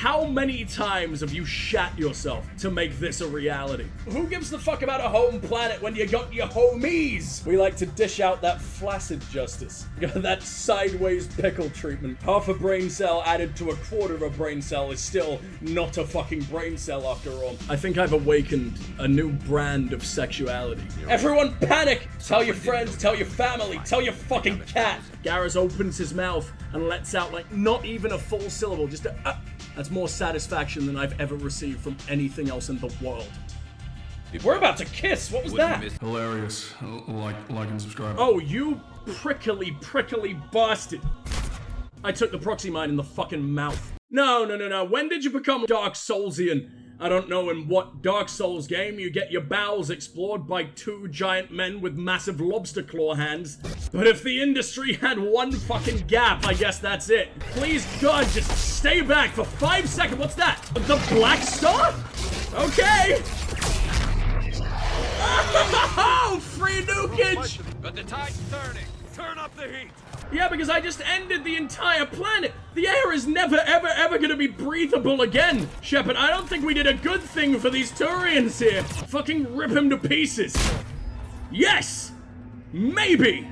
How many times have you shat yourself to make this a reality? Who gives the fuck about a home planet when you got your homies? We like to dish out that flaccid justice. That sideways pickle treatment. Half a brain cell added to a quarter of a brain cell is still not a fucking brain cell after all. I think I've awakened a new brand of sexuality. Everyone panic! Tell your friends, tell your family, tell your fucking cat. Garrus opens his mouth and lets out like not even a full syllable, just a That's more satisfaction than I've ever received from anything else in the world. We're about to kiss! What was that? Hilarious. Like and subscribe. Oh, you prickly bastard. I took the proxy mine in the fucking mouth. No. When did you become Dark Soulsian? I don't know in what Dark Souls game you get your bowels explored by two giant men with massive lobster claw hands. But if the industry had one fucking gap, I guess that's it. Please, God, just stay back for 5 seconds. What's that? The Black Star? Okay. Oh, free nukage! But the tide's turning. Turn up the heat. Yeah, because I just ended the entire planet. The air is never, ever gonna be breathable again. Shepard, I don't think we did a good thing for these Turians here. Fucking rip him to pieces. Yes! Maybe!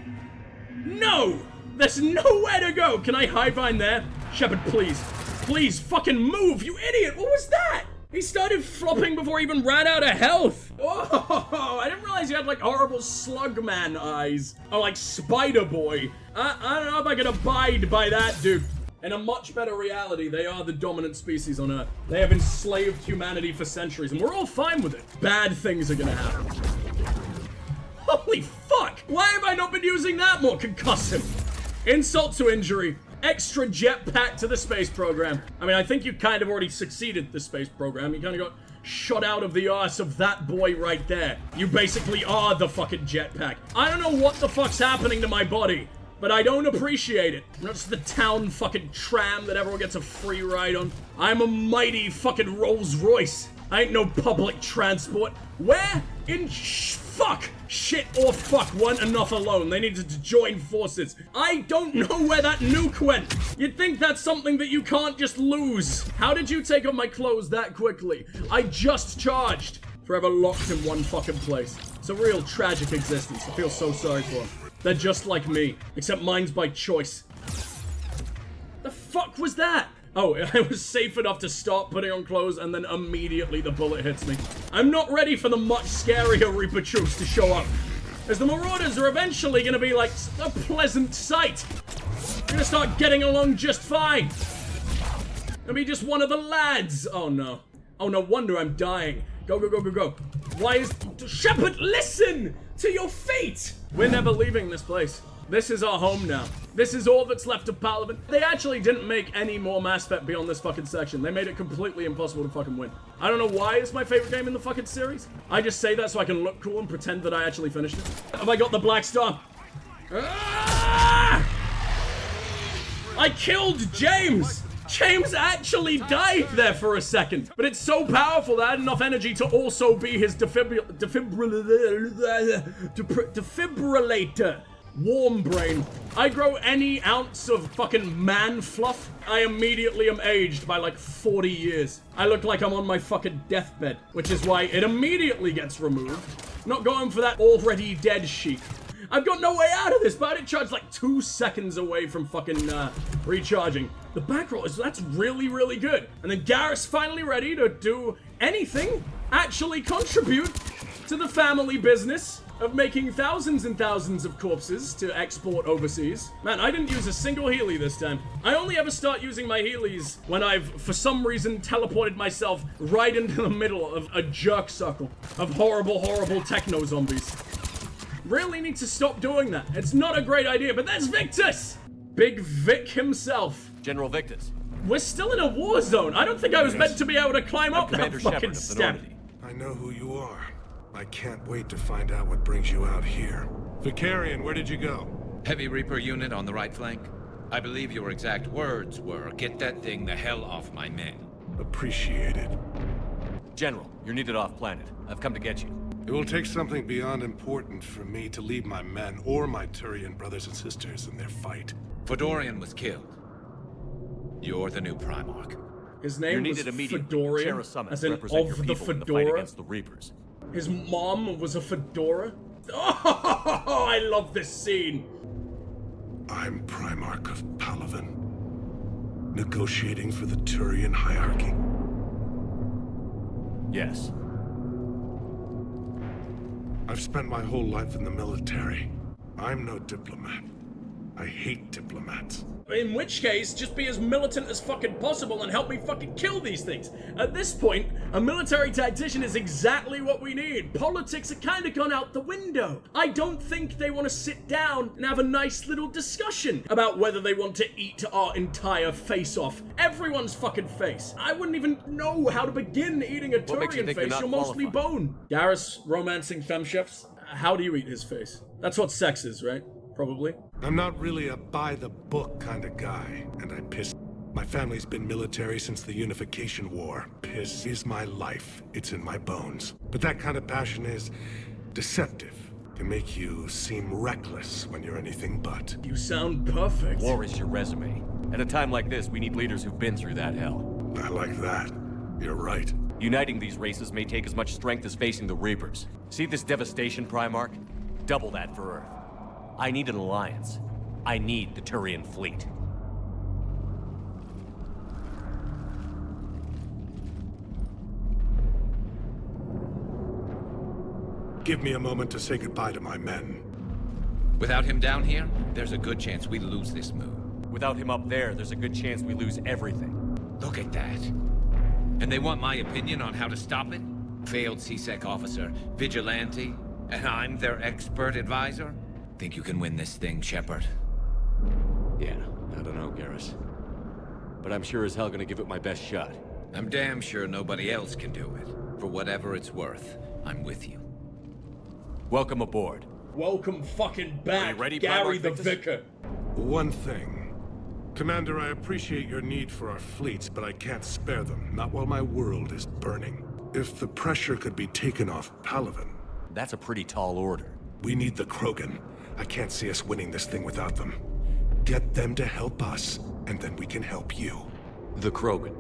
No! There's nowhere to go! Can I highbind there? Shepard, please. Please, fucking move, you idiot! What was that? He started flopping before he even ran out of health. Oh, I didn't realize he had like horrible slugman eyes. Oh, like Spider Boy. I don't know if I can abide by that, dude. In a much better reality, they are the dominant species on Earth. They have enslaved humanity for centuries, and we're all fine with it. Bad things are gonna happen. Holy fuck! Why have I not been using that more? Concuss him. Insult to injury. Extra jetpack to the space program. I mean, I think you kind of already succeeded the space program. You kind of got shot out of the arse of that boy right there. You basically are the fucking jetpack. I don't know what the fuck's happening to my body, but I don't appreciate it. I'm not just the town fucking tram that everyone gets a free ride on. I'm a mighty fucking Rolls Royce. I ain't no public transport. Where in fuck, shit, or fuck weren't enough alone. They needed to join forces. I don't know where that nuke went. You'd think that's something that you can't just lose. How did you take off my clothes that quickly? I just charged. Forever locked in one fucking place. It's a real tragic existence. I feel so sorry for them. They're just like me, except mine's by choice. The fuck was that? Oh, I was safe enough to start putting on clothes and then immediately the bullet hits me. I'm not ready for the much scarier Reaper troops to show up, as the Marauders are eventually gonna be like a pleasant sight. We're gonna start getting along just fine. Gonna be just one of the lads. Oh no. Oh, no wonder I'm dying. Go. Why is... Shepard, listen to your fate! We're never leaving this place. This is our home now. This is all that's left of Palaven. They actually didn't make any more Mass Effect beyond this fucking section. They made it completely impossible to fucking win. I don't know why it's my favorite game in the fucking series. I just say that so I can look cool and pretend that I actually finished it. Have I got the Black Star? Ah! I killed James! James actually died there for a second, but it's so powerful that I had enough energy to also be his defibrillator. Warm brain. I grow any ounce of fucking man fluff, I immediately am aged by like 40 years. I look like I'm on my fucking deathbed, which is why it immediately gets removed. Not going for that already dead chic. I've got no way out of this, but I did charge like 2 seconds away from fucking recharging. The back roll that's really good. And then Garrus finally ready to do anything, actually contribute to the family business of making thousands and thousands of corpses to export overseas. Man, I didn't use a single Healy this time. I only ever start using my Healys when I've, for some reason, teleported myself right into the middle of a jerk circle of horrible techno zombies. Really need to stop doing that. It's not a great idea, but there's Victus! Big Vic himself. General Victus. We're still in a war zone. I don't think I was meant to be able to climb up that fucking step. I know who you are. I can't wait to find out what brings you out here. Vicarian, where did you go? Heavy Reaper unit on the right flank. I believe your exact words were, "Get that thing the hell off my men." Appreciated. General, you're needed off planet. I've come to get you. It will take something beyond important for me to leave my men or my Turian brothers and sisters in their fight. Fodorian was killed. You're the new Primarch. His You're name was needed immediately. Fedorian, Chair a summit as to in represent your of the people in the fight fedora. against the Reapers. His mom was a fedora. Oh, I love this scene. I'm Primarch of Palaven, negotiating for the Turian hierarchy. Yes. I've spent my whole life in the military. I'm no diplomat. I hate diplomats. In which case, just be as militant as fucking possible and help me fucking kill these things. At this point, a military tactician is exactly what we need. Politics are kinda gone out the window. I don't think they want to sit down and have a nice little discussion about whether they want to eat our entire face off. Everyone's fucking face. I wouldn't even know how to begin eating a What makes you Turian think you're face. not You're mostly qualified? bone. Garrus romancing femchefs. How do you eat his face? That's what sex is, right? Probably. I'm not really a by-the-book kind of guy, and I piss. My family's been military since the Unification War. Piss is my life. It's in my bones. But that kind of passion is deceptive. Can make you seem reckless when you're anything but. You sound perfect. War is your resume. At a time like this, we need leaders who've been through that hell. I like that. You're right. Uniting these races may take as much strength as facing the Reapers. See this devastation, Primarch? Double that for Earth. I need an alliance. I need the Turian fleet. Give me a moment to say goodbye to my men. Without him down here, there's a good chance we lose this move. Without him up there's a good chance we lose everything. Look at that. And they want my opinion on how to stop it? Failed CSEC officer, vigilante, and I'm their expert advisor? Think you can win this thing, Shepard? Yeah, I don't know, Garrus. But I'm sure as hell gonna give it my best shot. I'm damn sure nobody else can do it. For whatever it's worth, I'm with you. Welcome aboard. Welcome fucking back, Are you ready, Gary Primarch the Victus? Vicar. One thing. Commander, I appreciate your need for our fleets, but I can't spare them. Not while my world is burning. If the pressure could be taken off Palaven. That's a pretty tall order. We need the Krogan. I can't see us winning this thing without them. Get them to help us, and then we can help you. The Krogan.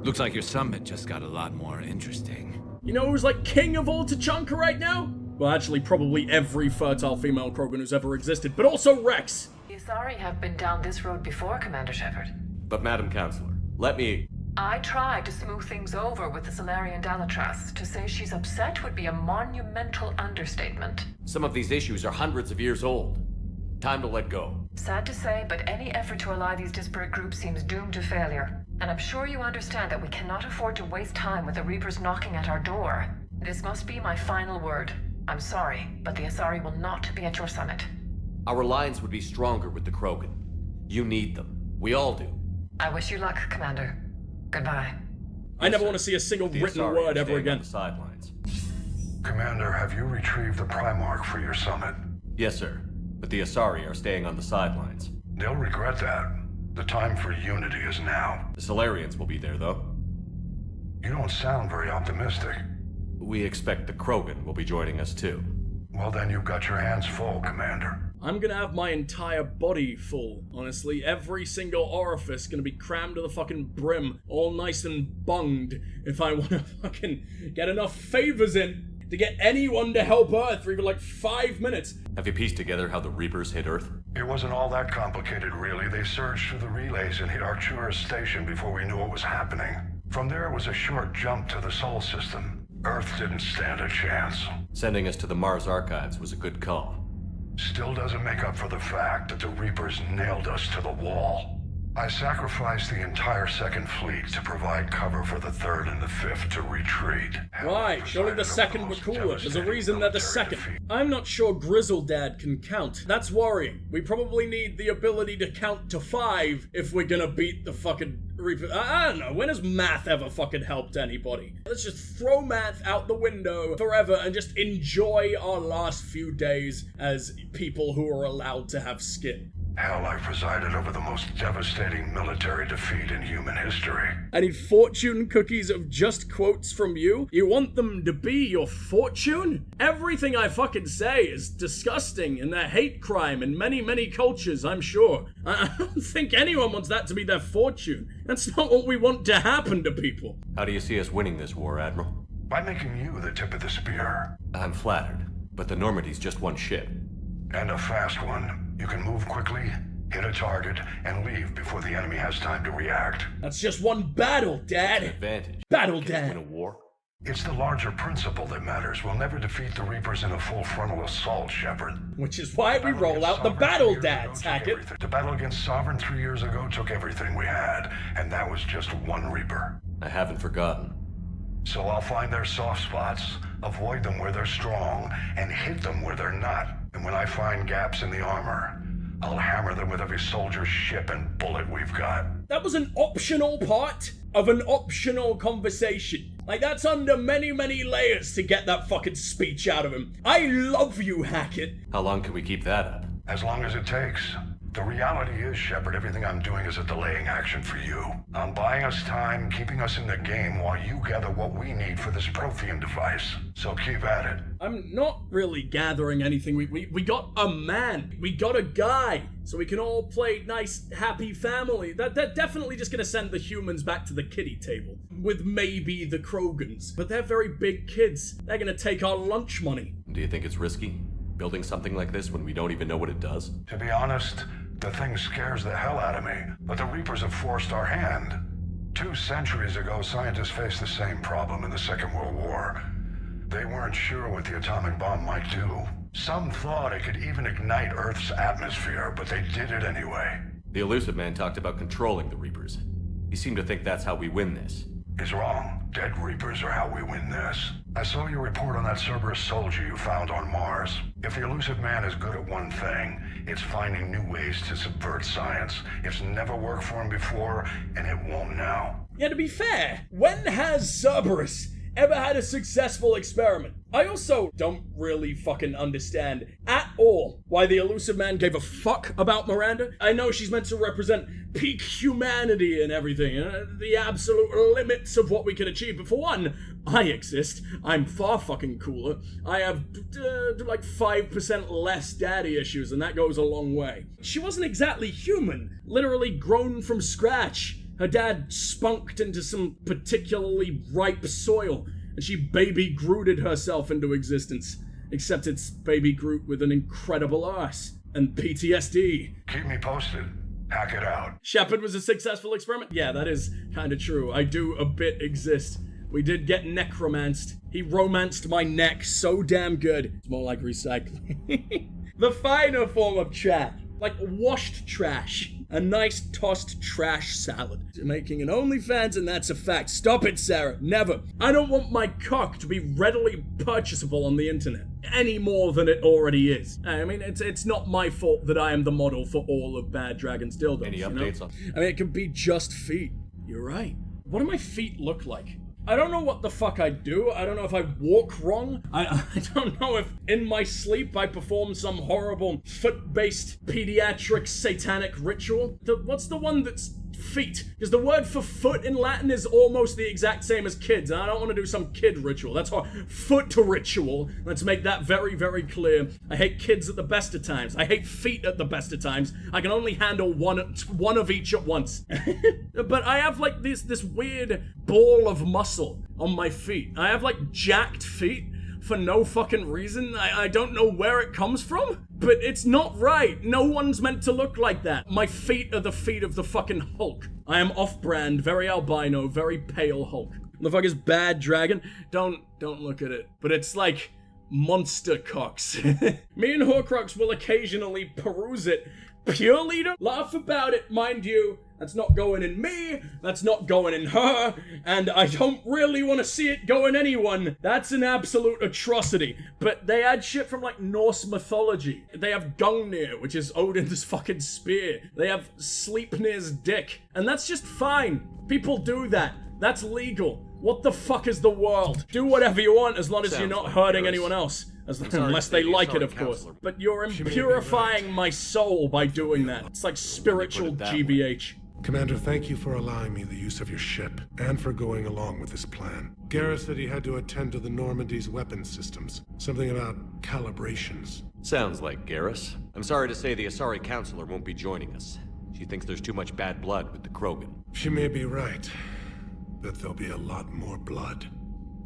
Looks like your summit just got a lot more interesting. You know who's like king of all Tachanka right now? Well, actually, probably every fertile female Krogan who's ever existed, but also Rex. The Asari have been down this road before, Commander Shepard. But Madam Counselor, let me... I tried to smooth things over with the Solarian Dalatras. To say she's upset would be a monumental understatement. Some of these issues are hundreds of years old. Time to let go. Sad to say, but any effort to ally these disparate groups seems doomed to failure. And I'm sure you understand that we cannot afford to waste time with the Reapers knocking at our door. This must be my final word. I'm sorry, but the Asari will not be at your summit. Our alliance would be stronger with the Krogan. You need them. We all do. I wish you luck, Commander. Goodbye. I never want to see a single The written Asari word are ever staying on again. the sidelines. Commander, have you retrieved the Primarch for your summit? Yes, sir. But the Asari are staying on the sidelines. They'll regret that. The time for unity is now. The Solarians will be there, though. You don't sound very optimistic. We expect the Krogan will be joining us, too. Well, then you've got your hands full, Commander. I'm gonna have my entire body full, honestly. Every single orifice gonna be crammed to the fucking brim, all nice and bunged, if I wanna fucking get enough favors in to get anyone to help Earth for even like 5 minutes. Have you pieced together how the Reapers hit Earth? It wasn't all that complicated, really. They surged through the relays and hit Arcturus Station before we knew what was happening. From there, it was a short jump to the Sol system. Earth didn't stand a chance. Sending us to the Mars Archives was a good call. Still doesn't make up for the fact that the Reapers nailed us to the wall. I sacrificed the entire Second Fleet to provide cover for the Third and the Fifth to retreat. Right, surely the second were cooler. There's a reason they're the second. I'm not sure Grizzledad can count. That's worrying. We probably need the ability to count to 5 if we're gonna beat the fucking Reaper. I don't know, when has math ever fucking helped anybody? Let's just throw math out the window forever and just enjoy our last few days as people who are allowed to have skin. Hell, I presided over the most devastating military defeat in human history. I need fortune cookies of just quotes from you? You want them to be your fortune? Everything I fucking say is disgusting and a hate crime in many, many cultures, I'm sure. I don't think anyone wants that to be their fortune. That's not what we want to happen to people. How do you see us winning this war, Admiral? By making you the tip of the spear. I'm flattered, but the Normandy's just one ship. And a fast one. You can move quickly, hit a target, and leave before the enemy has time to react. That's just one battle, Dad. Advantage. Battle, Can Dad. win a war? It's the larger principle that matters. We'll never defeat the Reapers in a full frontal assault, Shepard. Which is why we Battle roll against out the Sovereign battle 3 years ago dads, took Hackett. everything. The battle against Sovereign 3 years ago took everything we had, and that was just one Reaper. I haven't forgotten. So I'll find their soft spots, avoid them where they're strong, and hit them where they're not. And when I find gaps in the armor, I'll hammer them with every soldier, ship, and bullet we've got. That was an optional part of an optional conversation. Like, that's under many, many layers to get that fucking speech out of him. I love you, Hackett. How long can we keep that up? As long as it takes. The reality is, Shepard, everything I'm doing is a delaying action for you. I'm buying us time, keeping us in the game while you gather what we need for this Prothean device. So keep at it. I'm not really gathering anything. We got a man. We got a guy. So we can all play nice, happy family. They're definitely just gonna send the humans back to the kiddie table. With maybe the Krogans. But they're very big kids. They're gonna take our lunch money. Do you think it's risky? Building something like this when we don't even know what it does? To be honest, the thing scares the hell out of me. But the Reapers have forced our hand. 2 centuries ago, scientists faced the same problem in the Second World War. They weren't sure what the atomic bomb might do. Some thought it could even ignite Earth's atmosphere, but they did it anyway. The Elusive Man talked about controlling the Reapers. He seemed to think that's how we win this. He's wrong. Dead Reapers are how we win this. I saw your report on that Cerberus soldier you found on Mars. If the Elusive Man is good at one thing, it's finding new ways to subvert science. It's never worked for him before, and it won't now. Yeah, to be fair, when has Cerberus ever had a successful experiment? I also don't really fucking understand at all why the Elusive Man gave a fuck about Miranda. I know she's meant to represent peak humanity and everything, the absolute limits of what we can achieve. But for one, I exist. I'm far fucking cooler. I have like 5% less daddy issues, and that goes a long way. She wasn't exactly human, literally grown from scratch. Her dad spunked into some particularly ripe soil, and she baby Grooted herself into existence. Except it's baby Groot with an incredible arse and PTSD. Keep me posted. Hack it out. Shepard was a successful experiment? Yeah, that is kind of true. I do a bit exist. We did get necromanced. He romanced my neck so damn good. It's more like recycling. The finer form of trash. Like washed trash. A nice tossed trash salad. Making an OnlyFans, and that's a fact. Stop it, Sarah. Never. I don't want my cock to be readily purchasable on the internet. Any more than it already is. I mean, it's not my fault that I am the model for all of Bad Dragon's dildos. Any updates on? I mean, it could be just feet. You're right. What do my feet look like? I don't know what the fuck I do. I don't know if I walk wrong. I don't know if in my sleep I perform some horrible foot-based pediatric satanic ritual. What's the one that's feet? Because the word for foot in Latin is almost the exact same as kids, and I don't want to do some kid ritual. That's all. Foot ritual. Let's make that very, very clear. I hate kids at the best of times. I hate feet at the best of times. I can only handle one of each at once. But I have like this weird ball of muscle on my feet. I have like jacked feet for no fucking reason. I don't know where it comes from, but it's not right. No one's meant to look like that. My feet are the feet of the fucking Hulk. I am off-brand, very albino, very pale Hulk. The fuck is Bad Dragon? Don't look at it. But it's like monster cocks. Me and Horcrux will occasionally peruse it purely to laugh about it, mind you. That's not going in me, that's not going in her, and I don't really want to see it go in anyone. That's an absolute atrocity. But they add shit from like Norse mythology. They have Gungnir, which is Odin's fucking spear. They have Sleipnir's dick, and that's just fine. People do that. That's legal. What the fuck is the world? Do whatever you want as long as you're not hurting anyone else. Unless they like it, of course. But you're impurifying my soul by doing that. It's like spiritual GBH. Commander, thank you for allowing me the use of your ship, and for going along with this plan. Garrus said he had to attend to the Normandy's weapons systems. Something about calibrations. Sounds like Garrus. I'm sorry to say the Asari Counselor won't be joining us. She thinks there's too much bad blood with the Krogan. She may be right, but there'll be a lot more blood.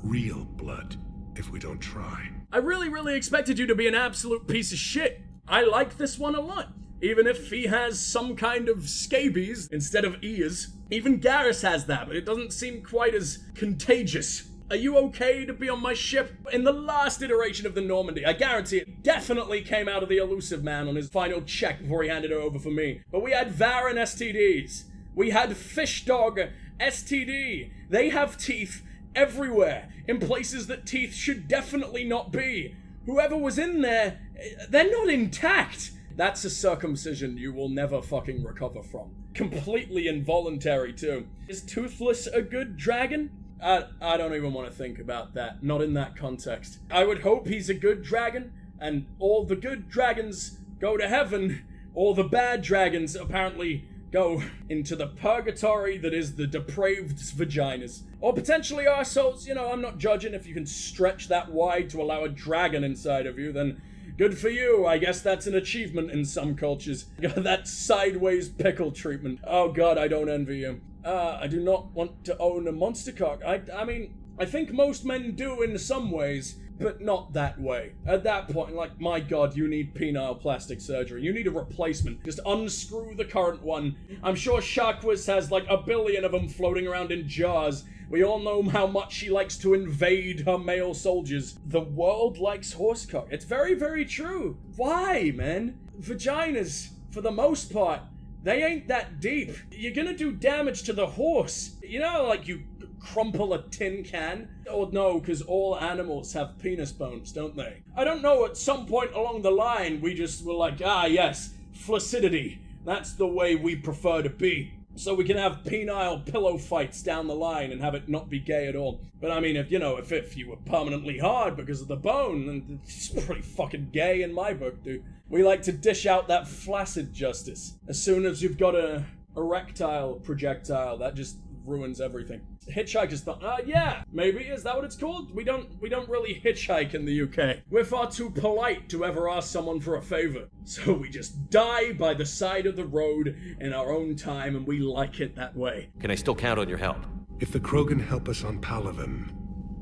Real blood, if we don't try. I really expected you to be an absolute piece of shit. I like this one a lot. Even if he has some kind of scabies instead of ears. Even Garrus has that, but it doesn't seem quite as contagious. Are you okay to be on my ship? In the last iteration of the Normandy, I guarantee it definitely came out of the Elusive Man on his final check before he handed it over for me. But we had Varan STDs. We had Fish Dog STD. They have teeth everywhere, in places that teeth should definitely not be. Whoever was in there, they're not intact. That's a circumcision you will never fucking recover from. Completely involuntary, too. Is Toothless a good dragon? I don't even want to think about that. Not in that context. I would hope he's a good dragon, and all the good dragons go to heaven. All the bad dragons apparently go into the purgatory that is the depraved vaginas. Or potentially our souls. You know, I'm not judging. If you can stretch that wide to allow a dragon inside of you, then good for you. I guess that's an achievement in some cultures. That sideways pickle treatment. Oh god, I don't envy you. I do not want to own a monster cock. I mean, I think most men do in some ways, but not that way. At that point, like, my god, you need penile plastic surgery. You need a replacement. Just unscrew the current one. I'm sure Sharkwis has like 1 billion of them floating around in jars. We all know how much she likes to invade her male soldiers. The world likes horsecock. It's very true. Why, man? Vaginas, for the most part, they ain't that deep. You're gonna do damage to the horse. You know, like you crumple a tin can? Or no, because all animals have penis bones, don't they? I don't know, at some point along the line, we just were like, ah yes, flaccidity. That's the way we prefer to be. So we can have penile pillow fights down the line and have it not be gay at all. But I mean, if you were permanently hard because of the bone, then it's pretty fucking gay in my book, dude. We like to dish out that flaccid justice. As soon as you've got a erectile projectile, that just ruins everything. Hitchhiker's thought, yeah, maybe, is that what it's called? We don't really hitchhike in the UK. We're far too polite to ever ask someone for a favor. So we just die by the side of the road in our own time, and we like it that way. Can I still count on your help? If the Krogan help us on Palaven,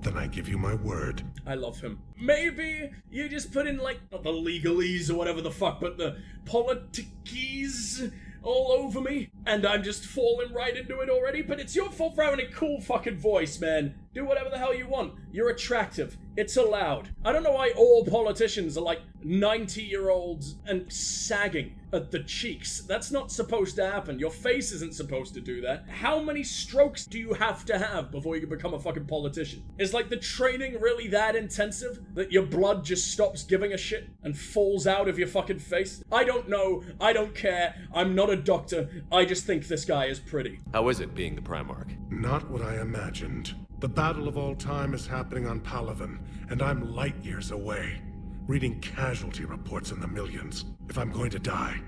then I give you my word. I love him. Maybe you just put in, like, not the legalese or whatever the fuck, but the politiques all over me, and I'm just falling right into it already, but it's your fault for having a cool fucking voice, man. Do whatever the hell you want. You're attractive. It's allowed. I don't know why all politicians are like 90-year-olds and sagging at the cheeks. That's not supposed to happen. Your face isn't supposed to do that. How many strokes do you have to have before you can become a fucking politician? Is like the training really that intensive that your blood just stops giving a shit and falls out of your fucking face? I don't know. I don't care. I'm not a doctor. I just think this guy is pretty. How is it being the Primarch? Not what I imagined. The battle of all time is happening on Palaven, and I'm light years away, reading casualty reports in the millions. If I'm going to die,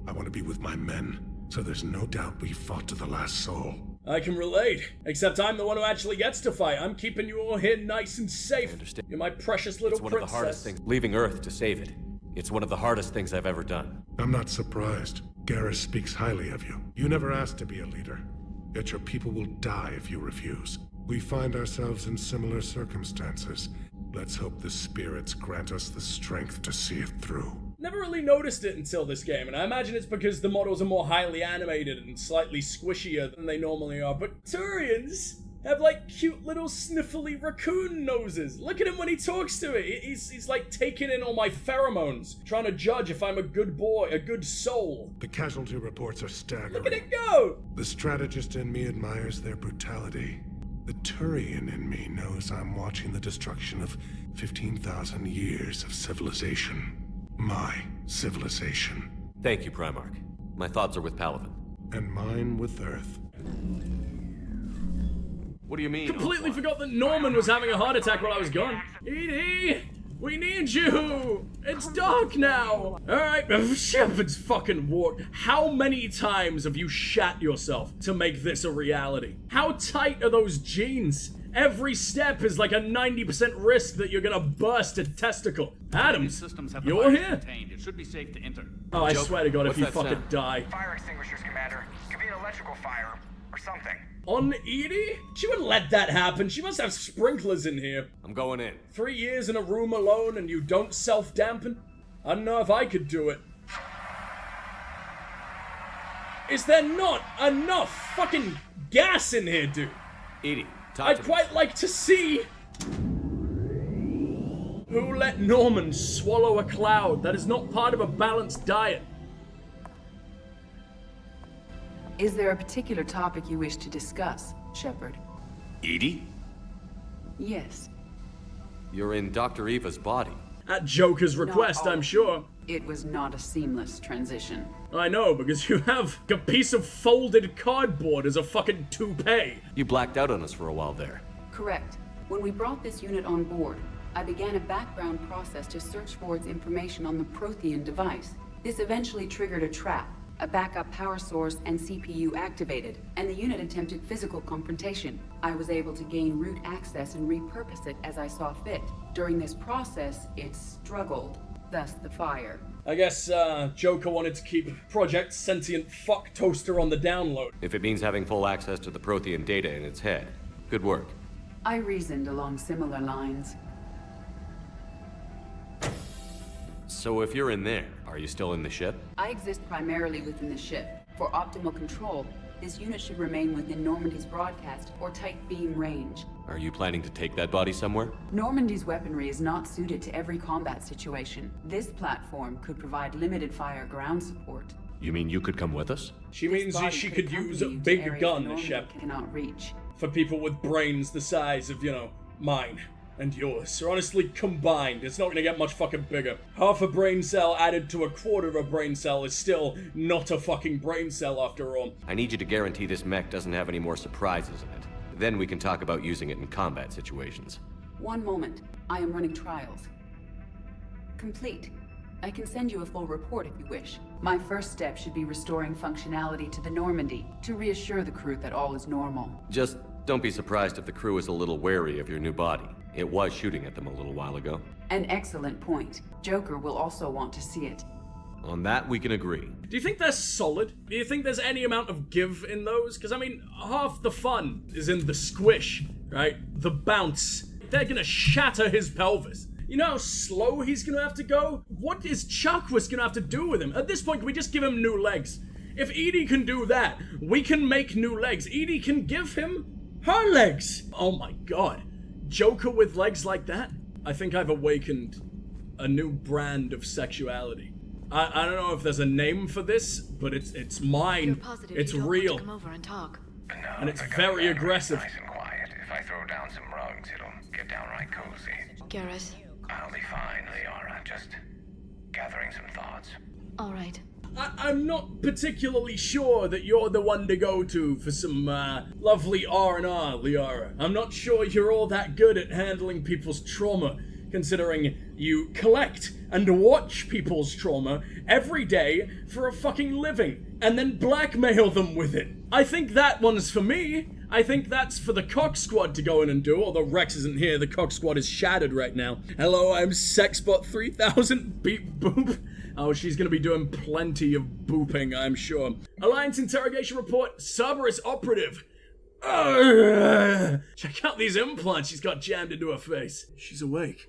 I want to be with my men, so there's no doubt we fought to the last soul. I can relate, except I'm the one who actually gets to fight. I'm keeping you all here nice and safe. I understand. You're my precious little princess. It's one princess. of the hardest things, leaving Earth to save it. It's one of the hardest things I've ever done. I'm not surprised. Garrus speaks highly of you. You never asked to be a leader, yet your people will die if you refuse. We find ourselves in similar circumstances. Let's hope the spirits grant us the strength to see it through. Never really noticed it until this game, and I imagine it's because the models are more highly animated and slightly squishier than they normally are, but Turians have like cute little sniffly raccoon noses. Look at him when he talks to it. He's like taking in all my pheromones, trying to judge if I'm a good boy, a good soul. The casualty reports are staggering. Look at it go! The strategist in me admires their brutality. The Turian in me knows I'm watching the destruction of 15,000 years of civilization. My civilization. Thank you, Primarch. My thoughts are with Palaven. And mine with Earth. What do you mean? Completely forgot that Norman was having a heart attack while I was gone. EDI! We need you! It's dark now! Alright, Shepard's fucking walked. How many times have you shat yourself to make this a reality? How tight are those jeans? Every step is like a 90% risk that you're gonna burst a testicle. Adams, you're here? It should be safe to enter. Oh, I swear to God, if you fucking sound? die. Fire extinguishers, Commander. Could be an electrical fire or something. On EDI? She wouldn't let that happen. She must have sprinklers in here. I'm going in. 3 years in a room alone and you don't self-dampen? I don't know if I could do it. Is there not enough fucking gas in here, dude? EDI, talk I'd to me. quite like to see... Who let Norman swallow a cloud? That is not part of a balanced diet. Is there a particular topic you wish to discuss, Shepard? EDI? Yes. You're in Dr. Eva's body. At Joker's request, I'm sure. It was not a seamless transition. I know, because you have a piece of folded cardboard as a fucking toupee. You blacked out on us for a while there. Correct. When we brought this unit on board, I began a background process to search for its information on the Prothean device. This eventually triggered a trap. A backup power source and CPU activated, and the unit attempted physical confrontation. I was able to gain root access and repurpose it as I saw fit. During this process, it struggled, thus the fire. I guess, Joker wanted to keep Project Sentient Fuck Toaster on the download. If it means having full access to the Prothean data in its head. Good work. I reasoned along similar lines. So if you're in there, are you still in the ship? I exist primarily within the ship. For optimal control, this unit should remain within Normandy's broadcast or tight beam range. Are you planning to take that body somewhere? Normandy's weaponry is not suited to every combat situation. This platform could provide limited fire ground support. You mean you could come with us? She This means body she could could use accompany a you to big areas gun, Normandy Shep. cannot reach. For people with brains the size of, mine and yours. Or honestly, combined, it's not gonna get much fucking bigger. Half a brain cell added to a quarter of a brain cell is still not a fucking brain cell after all. I need you to guarantee this mech doesn't have any more surprises in it. Then we can talk about using it in combat situations. One moment. I am running trials. Complete. I can send you a full report if you wish. My first step should be restoring functionality to the Normandy to reassure the crew that all is normal. Just don't be surprised if the crew is a little wary of your new body. It was shooting at them a little while ago. An excellent point. Joker will also want to see it. On that, we can agree. Do you think they're solid? Do you think there's any amount of give in those? Because, I mean, half the fun is in the squish, right? The bounce. They're gonna shatter his pelvis. You know how slow he's gonna have to go? What is Chuck was gonna have to do with him? At this point, can we just give him new legs? If EDI can do that, we can make new legs. EDI can give him her legs. Oh my god. Joker with legs like that? I think I've awakened a new brand of sexuality. I don't know if there's a name for this, but it's mine. It's real. Come over and talk. No, And it's they're very going down aggressive. Nice and quiet. If I throw down some rugs, it'll get downright cozy. Garrus. I'll be fine, Liara. Just gathering some thoughts. All right. I'm not particularly sure that you're the one to go to for some lovely R&R, Liara. I'm not sure you're all that good at handling people's trauma, considering you collect and watch people's trauma every day for a fucking living, and then blackmail them with it. I think that one's for me. I think that's for the Cock Squad to go in and do, although Rex isn't here. The Cock Squad is shattered right now. Hello, I'm Sexbot 3000. Beep boop. Oh, she's gonna be doing plenty of booping, I'm sure. Alliance interrogation report, Cerberus operative. Check out these implants she's got jammed into her face. She's awake.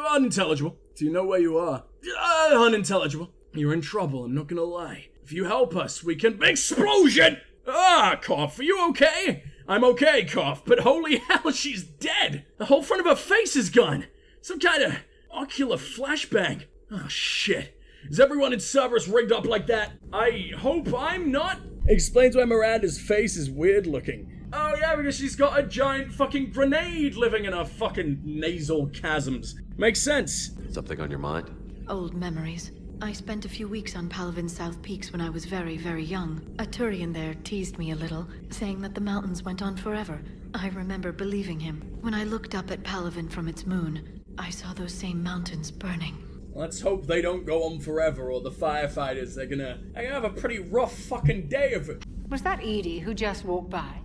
Unintelligible. Do you know where you are? Unintelligible. You're in trouble, I'm not gonna lie. If you help us, we can... Explosion! Cough, are you okay? I'm okay, Cough, but holy hell, she's dead! The whole front of her face is gone! Some kind of ocular flashbang. Oh, shit. Is everyone in Cerberus rigged up like that? I hope I'm not. Explains why Miranda's face is weird looking. Oh yeah, because she's got a giant fucking grenade living in her fucking nasal chasms. Makes sense. Something on your mind? Old memories. I spent a few weeks on Palavin's South Peaks when I was very, very young. A Turian there teased me a little, saying that the mountains went on forever. I remember believing him. When I looked up at Palavin from its moon, I saw those same mountains burning. Let's hope they don't go on forever, or the firefighters, they're gonna have a pretty rough fucking day of it. Was that Edie who just walked by?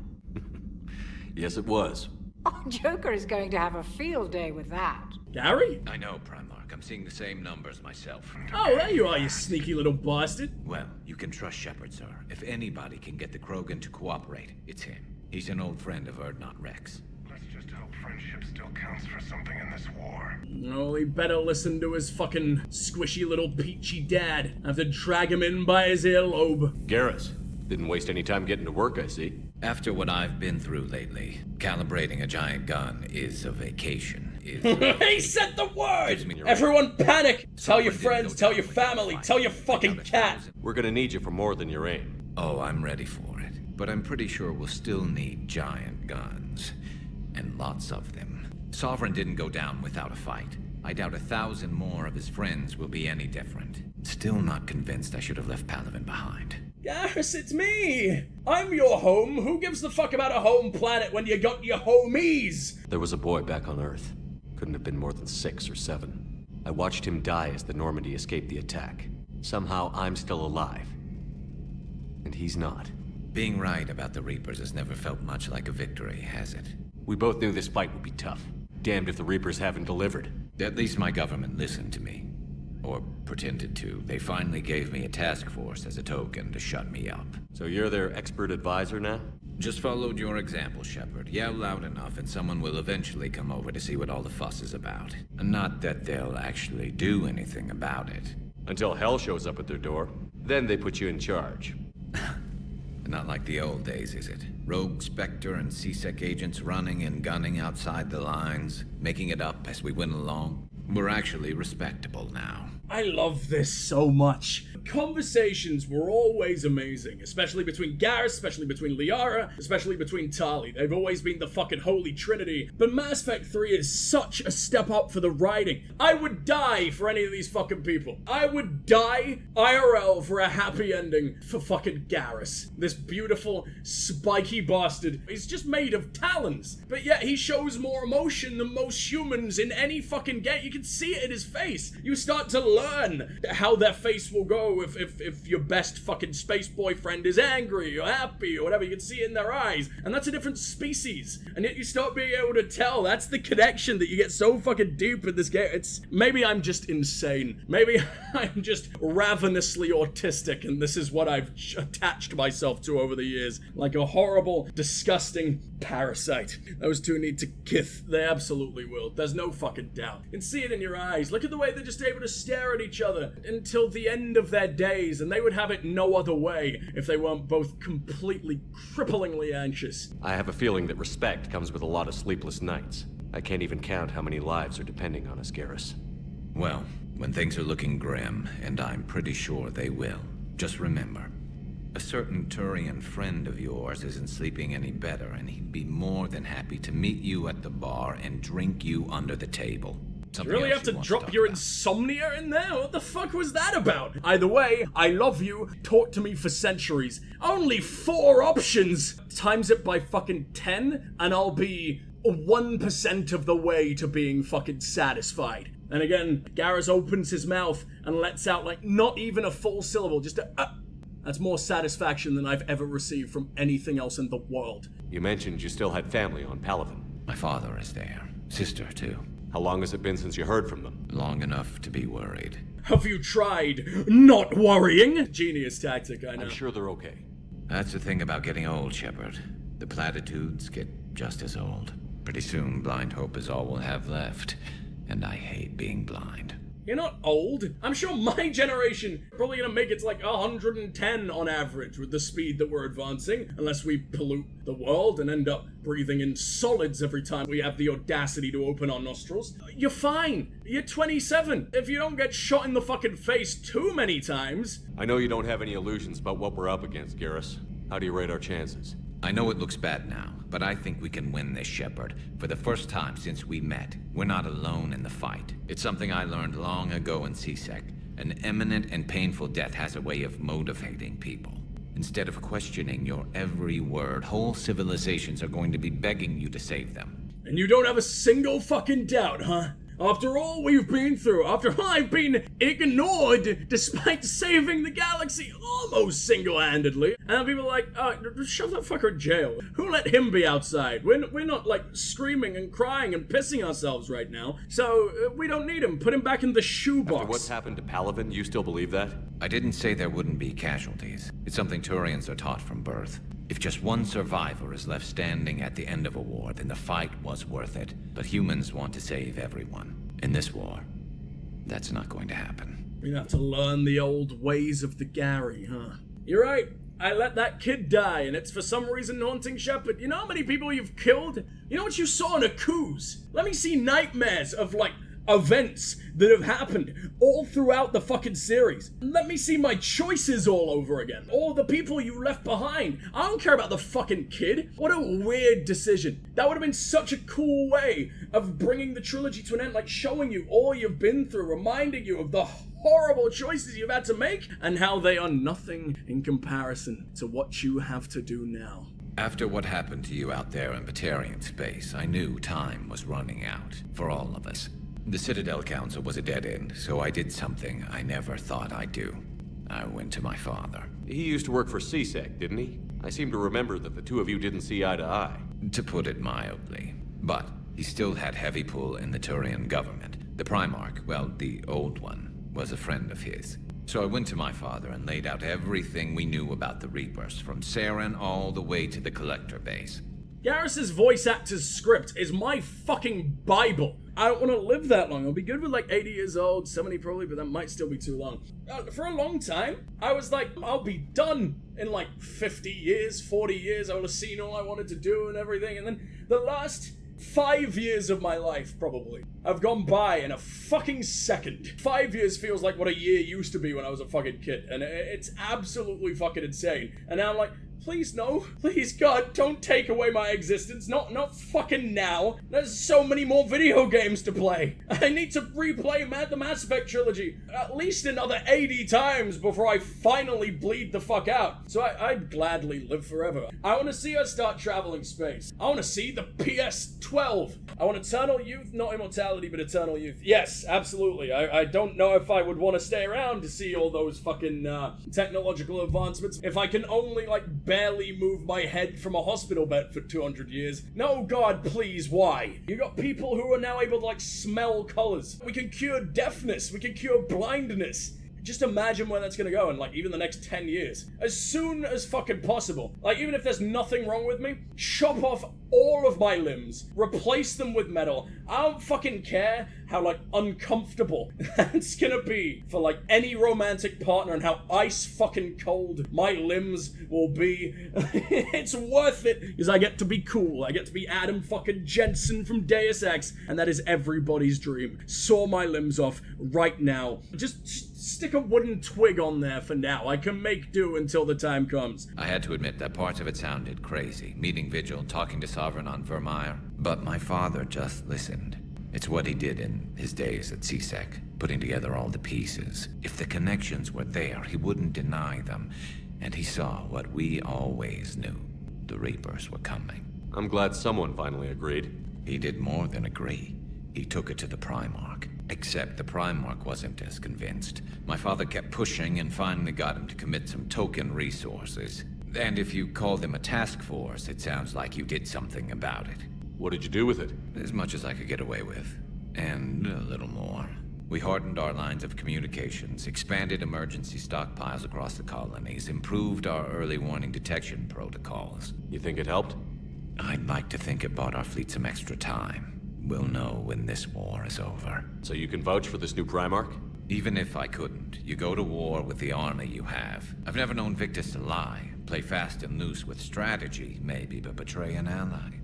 Yes, it was. Oh, Joker is going to have a field day with that. Gary? I know, Primarch. I'm seeing the same numbers myself. Oh, there you are, you sneaky little bastard. Well, you can trust Shepard, sir. If anybody can get the Krogan to cooperate, it's him. He's an old friend of Erdnot Rex. Let's just hope friendship still counts for something in this war. Oh, he better listen to his fucking squishy little peachy dad. I have to drag him in by his earlobe. Garrus, didn't waste any time getting to work, I see. After what I've been through lately, calibrating a giant gun is a vacation. He said the word! Everyone panic! Tell your friends, tell your family, tell your fucking cat! We're gonna need you for more than your aim. Oh, I'm ready for it. But I'm pretty sure we'll still need giant guns. And lots of them. Sovereign didn't go down without a fight. I doubt 1,000 more of his friends will be any different. Still not convinced I should have left Palaven behind. Garrus, it's me! I'm your home! Who gives the fuck about a home planet when you got your homies? There was a boy back on Earth. Couldn't have been more than 6 or 7. I watched him die as the Normandy escaped the attack. Somehow I'm still alive. And he's not. Being right about the Reapers has never felt much like a victory, has it? We both knew this fight would be tough. Damned if the Reapers haven't delivered. At least my government listened to me. Or pretended to. They finally gave me a task force as a token to shut me up. So you're their expert advisor now? Just followed your example, Shepard. Yell loud enough and someone will eventually come over to see what all the fuss is about. And not that they'll actually do anything about it. Until hell shows up at their door. Then they put you in charge. Not like the old days, is it? Rogue Spectre and C-Sec agents running and gunning outside the lines, making it up as we went along. We're actually respectable now. I love this so much. Conversations were always amazing, especially between Garrus, especially between Liara, especially between Tali. They've always been the fucking holy trinity. But Mass Effect 3 is such a step up for the writing. I would die for any of these fucking people. I would die IRL for a happy ending for fucking Garrus. This beautiful, spiky bastard. He's just made of talons. But yet he shows more emotion than most humans in any fucking game. You can see it in his face. You start to learn how their face will go if your best fucking space boyfriend is angry or happy or whatever. You can see it in their eyes. And that's a different species. And yet you start being able to tell. That's the connection that you get so fucking deep in this game. Maybe I'm just insane. Maybe I'm just ravenously autistic and this is what I've attached myself to over the years. Like a horrible, disgusting parasite. Those two need to kith. They absolutely will. There's no fucking doubt. You can see it in your eyes. Look at the way they're just able to stare at each other until the end of their days, and they would have it no other way if they weren't both completely cripplingly anxious. I have a feeling that respect comes with a lot of sleepless nights. I can't even count how many lives are depending on us, Garrus. Well, when things are looking grim, and I'm pretty sure they will, just remember, a certain Turian friend of yours isn't sleeping any better, and he'd be more than happy to meet you at the bar and drink you under the table. You really have to drop your insomnia in there? What the fuck was that about? Either way, I love you. Talk to me for centuries. Only 4 options. Times it by fucking 10, and I'll be 1% of the way to being fucking satisfied. And again, Garrus opens his mouth and lets out like not even a full syllable, just a That's more satisfaction than I've ever received from anything else in the world. You mentioned you still had family on Palaven. My father is there. Sister, too. How long has it been since you heard from them? Long enough to be worried. Have you tried not worrying? Genius tactic, I know. I'm sure they're okay. That's the thing about getting old, Shepard. The platitudes get just as old. Pretty soon, blind hope is all we'll have left. And I hate being blind. You're not old. I'm sure my generation probably gonna make it to like 110 on average with the speed that we're advancing, unless we pollute the world and end up breathing in solids every time we have the audacity to open our nostrils. You're fine. You're 27. If you don't get shot in the fucking face too many times. I know you don't have any illusions about what we're up against, Garrus. How do you rate our chances? I know it looks bad now, but I think we can win this, Shepard. For the first time since we met, we're not alone in the fight. It's something I learned long ago in C-Sec. An imminent and painful death has a way of motivating people. Instead of questioning your every word, whole civilizations are going to be begging you to save them. And you don't have a single fucking doubt, huh? After all we've been through, after I've been ignored despite saving the galaxy almost single-handedly. And then people are like, oh, shove that fucker in jail. Who let him be outside? We're not like screaming and crying and pissing ourselves right now. So we don't need him. Put him back in the shoebox. After what's happened to Palaven, you still believe that? I didn't say there wouldn't be casualties. It's something Turians are taught from birth. If just one survivor is left standing at the end of a war, then the fight was worth it. But humans want to save everyone. In this war, that's not going to happen. We have to learn the old ways of the Gary, huh? You're right. I let that kid die, and it's for some reason haunting Shepard. You know how many people you've killed? You know what you saw in a coups? Let me see nightmares of, like, events that have happened all throughout the fucking series. Let me see my choices all over again. All the people you left behind. I don't care about the fucking kid. What a weird decision. That would have been such a cool way of bringing the trilogy to an end, like showing you all you've been through, reminding you of the horrible choices you've had to make and how they are nothing in comparison to what you have to do now. After what happened to you out there in Batarian space, I knew time was running out for all of us. The Citadel Council was a dead end, so I did something I never thought I'd do. I went to my father. He used to work for CSEC, didn't he? I seem to remember that the two of you didn't see eye to eye. To put it mildly. But he still had heavy pull in the Turian government. The Primarch, well, the old one, was a friend of his. So I went to my father and laid out everything we knew about the Reapers, from Saren all the way to the Collector base. Garrus's voice actor's script is my fucking Bible. I don't want to live that long. I'll be good with like 80 years old, 70 probably, but that might still be too long. For a long time, I was like, I'll be done in like 50 years, 40 years. I will have seen all I wanted to do and everything. And then the last 5 years of my life, probably, have gone by in a fucking second. 5 years feels like what a year used to be when I was a fucking kid. And it's absolutely fucking insane. And now I'm like, please no. Please, God, don't take away my existence. Not fucking now. There's so many more video games to play. I need to replay the Mass Effect trilogy at least another 80 times before I finally bleed the fuck out. So I'd gladly live forever. I want to see us start traveling space. I want to see the PS-12. I want eternal youth, not immortality, but eternal youth. Yes, absolutely. I don't know if I would want to stay around to see all those fucking technological advancements. If I can only, like, barely move my head from a hospital bed for 200 years. No, God, please, why? You got people who are now able to, like, smell colors. We can cure deafness. We can cure blindness. Just imagine where that's gonna go in, like, even the next 10 years. As soon as fucking possible. Like, even if there's nothing wrong with me, chop off all of my limbs, replace them with metal. I don't fucking care how, like, uncomfortable that's gonna be for, like, any romantic partner and how ice fucking cold my limbs will be. It's worth it, because I get to be cool. I get to be Adam fucking Jensen from Deus Ex, and that is everybody's dream. Saw my limbs off right now. Just stick a wooden twig on there for now. I can make do until the time comes. I had to admit that parts of it sounded crazy. Meeting Vigil, talking to Sovereign on Vermeer. But my father just listened. It's what he did in his days at CSEC, putting together all the pieces. If the connections were there, he wouldn't deny them. And he saw what we always knew. The Reapers were coming. I'm glad someone finally agreed. He did more than agree. He took it to the Primarch. Except the Primarch wasn't as convinced. My father kept pushing and finally got him to commit some token resources. And if you call them a task force, it sounds like you did something about it. What did you do with it? As much as I could get away with. And a little more. We hardened our lines of communications, expanded emergency stockpiles across the colonies, improved our early warning detection protocols. You think it helped? I'd like to think it bought our fleet some extra time. We'll know when this war is over. So you can vouch for this new Primarch? Even if I couldn't, you go to war with the army you have. I've never known Victus to lie. Play fast and loose with strategy, maybe, but betray an ally.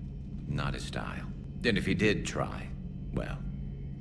Not his style. And if he did try, well,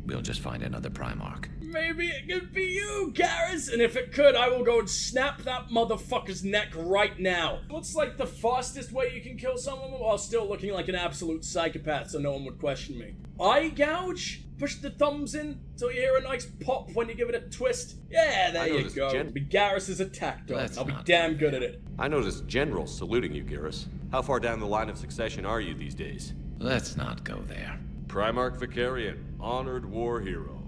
we'll just find another Primarch. Maybe it could be you, Garrus, and if it could, I will go and snap that motherfucker's neck right now. What's like the fastest way you can kill someone while still looking like an absolute psychopath so no one would question me? Eye gouge? Push the thumbs in till you hear a nice pop when you give it a twist. Yeah, there you go. Be Garrus's attack dog. I'll be damn good at it. I noticed generals saluting you, Garrus. How far down the line of succession are you these days? Let's not go there. Primarch Vicarian, honored war hero.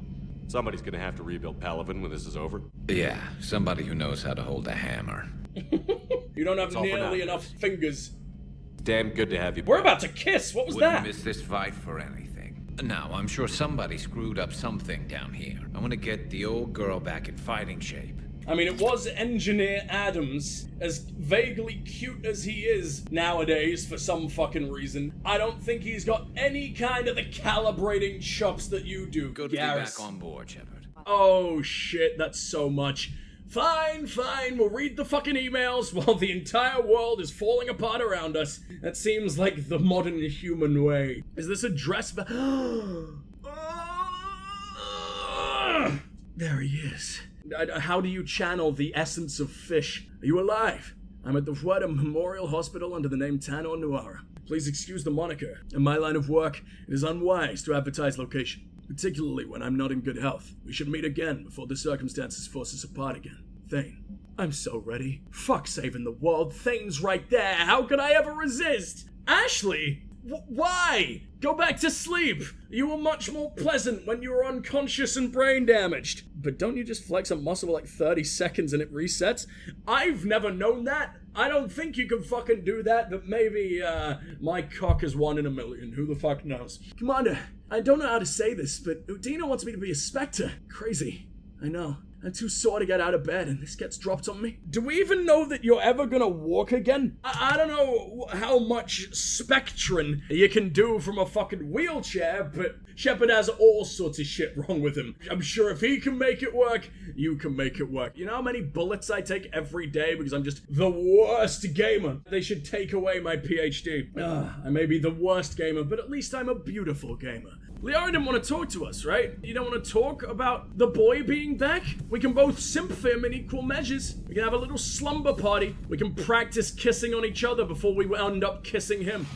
Somebody's gonna have to rebuild Palaven when this is over. Yeah, somebody who knows how to hold a hammer. You don't have That's all for nearly now. enough fingers. Damn good to have you We're back. about to kiss. What was Wouldn't that? miss this fight for anything. Now, I'm sure somebody screwed up something down here. I want to get the old girl back in fighting shape. I mean, it was Engineer Adams, as vaguely cute as he is nowadays for some fucking reason. I don't think he's got any kind of the calibrating chops that you do, Good to be Garrus. back on board, Shepard. Oh shit, that's so much. Fine, we'll read the fucking emails while the entire world is falling apart around us. That seems like the modern human way. Is this a dress There he is. How do you channel the essence of fish? Are you alive? I'm at the Fuera Memorial Hospital under the name Tanor Nuara. Please excuse the moniker. In my line of work, it is unwise to advertise location, particularly when I'm not in good health. We should meet again before the circumstances force us apart again. Thane. I'm so ready. Fuck saving the world. Thane's right there. How could I ever resist? Ashley? Why? Go back to sleep. You were much more pleasant when you were unconscious and brain damaged. But don't you just flex a muscle for like 30 seconds and it resets? I've never known that. I don't think you can fucking do that, but maybe, my cock is 1 in a million. Who the fuck knows? Commander, I don't know how to say this, but Udina wants me to be a Spectre. Crazy. I know. I'm too sore to get out of bed, and this gets dropped on me. Do we even know that you're ever gonna walk again? I don't know how much spectrin you can do from a fucking wheelchair, but Shepard has all sorts of shit wrong with him. I'm sure if he can make it work, you can make it work. You know how many bullets I take every day because I'm just the worst gamer? They should take away my PhD. I may be the worst gamer, but at least I'm a beautiful gamer. Liara didn't want to talk to us, right? You don't want to talk about the boy being back? We can both simp for him in equal measures. We can have a little slumber party. We can practice kissing on each other before we end up kissing him.